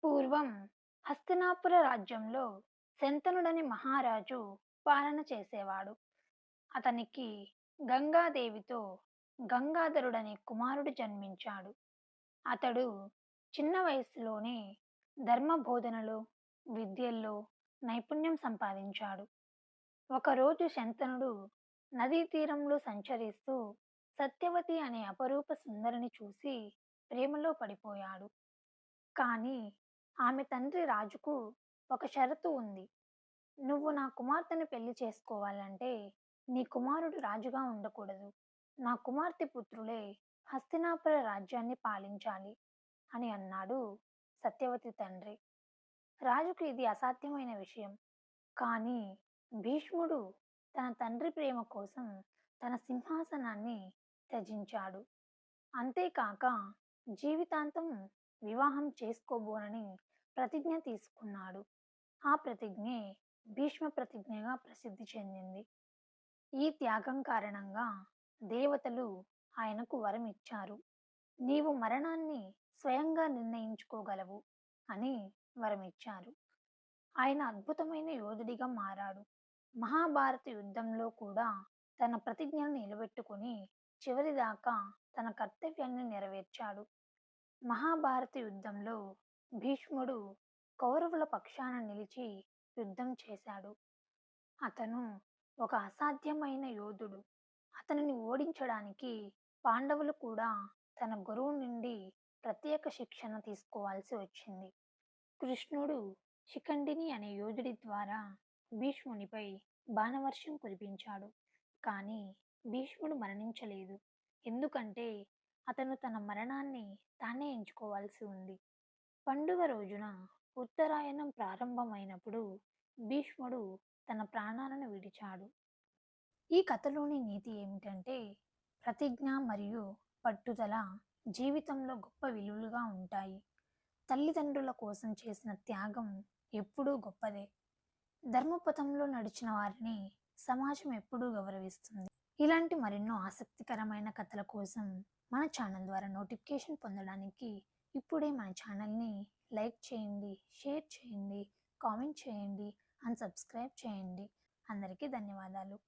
పూర్వం హస్తినాపుర రాజ్యంలో శంతనుడని మహారాజు పాలన చేసేవాడు. అతనికి గంగాదేవితో గంగాధరుడనే కుమారుడు జన్మించాడు. అతడు చిన్న వయసులోనే ధర్మబోధనలో, విద్యల్లో నైపుణ్యం సంపాదించాడు. ఒకరోజు శంతనుడు నదీ తీరంలో సంచరిస్తూ సత్యవతి అనే అపరూప సుందరిని చూసి ప్రేమలో పడిపోయాడు. కానీ ఆమె తండ్రి రాజుకు ఒక షరతు ఉంది. నువ్వు నా కుమార్తెను పెళ్లి చేసుకోవాలంటే నీ కుమారుడు రాజుగా ఉండకూడదు. నా కుమార్తె పుత్రులే హస్తినాపుర రాజ్యాన్ని పాలించాలి అని అన్నాడు సత్యవతి తండ్రి. రాజుకు ఇది అసాధ్యమైన విషయం. కానీ భీష్ముడు తన తండ్రి ప్రేమ కోసం తన సింహాసనాన్ని త్యజించాడు. అంతేకాక జీవితాంతం వివాహం చేసుకోబోనని ప్రతిజ్ఞ తీసుకున్నాడు. ఆ ప్రతిజ్ఞే భీష్మ ప్రతిజ్ఞగా ప్రసిద్ధి చెందింది. ఈ త్యాగం కారణంగా దేవతలు ఆయనకు వరం ఇచ్చారు. నీవు మరణాన్ని స్వయంగా నిర్ణయించుకోగలవు అని వరమిచ్చారు. ఆయన అద్భుతమైన యోధుడిగా మారాడు. మహాభారత యుద్ధంలో కూడా తన ప్రతిజ్ఞను నిలబెట్టుకుని చివరిదాకా తన కర్తవ్యాన్ని నెరవేర్చాడు. మహాభారత యుద్ధంలో భీష్ముడు కౌరవుల పక్షాన నిలిచి యుద్ధం చేశాడు. అతను ఒక అసాధ్యమైన యోధుడు. అతనిని ఓడించడానికి పాండవులు కూడా తన గురువు నుండి ప్రత్యేక శిక్షణ తీసుకోవాల్సి వచ్చింది. కృష్ణుడు శిఖండిని అనే యోధుడి ద్వారా భీష్మునిపై బాణవర్షం కురిపించాడు. కానీ భీష్ముడు మరణించలేదు. ఎందుకంటే అతను తన మరణాన్ని తానే ఎంచుకోవాల్సి ఉంది. పండుగ రోజున ఉత్తరాయణం ప్రారంభమైనప్పుడు భీష్ముడు తన ప్రాణాలను విడిచాడు. ఈ కథలోని నీతి ఏమిటంటే ప్రతిజ్ఞ మరియు పట్టుదల జీవితంలో గొప్ప విలువలుగా ఉంటాయి. తల్లిదండ్రుల కోసం చేసిన త్యాగం ఎప్పుడూ గొప్పదే. ధర్మపథంలో నడిచిన వారిని సమాజం ఎప్పుడూ గౌరవిస్తుంది. ఇలాంటి మరెన్నో ఆసక్తికరమైన కథల కోసం మన ఛానల్ ద్వారా నోటిఫికేషన్ పొందడానికి ఇప్పుడే మన ఛానల్ని లైక్ చేయండి, షేర్ చేయండి, కామెంట్ చేయండి అండ్ సబ్స్క్రైబ్ చేయండి. అందరికీ ధన్యవాదాలు.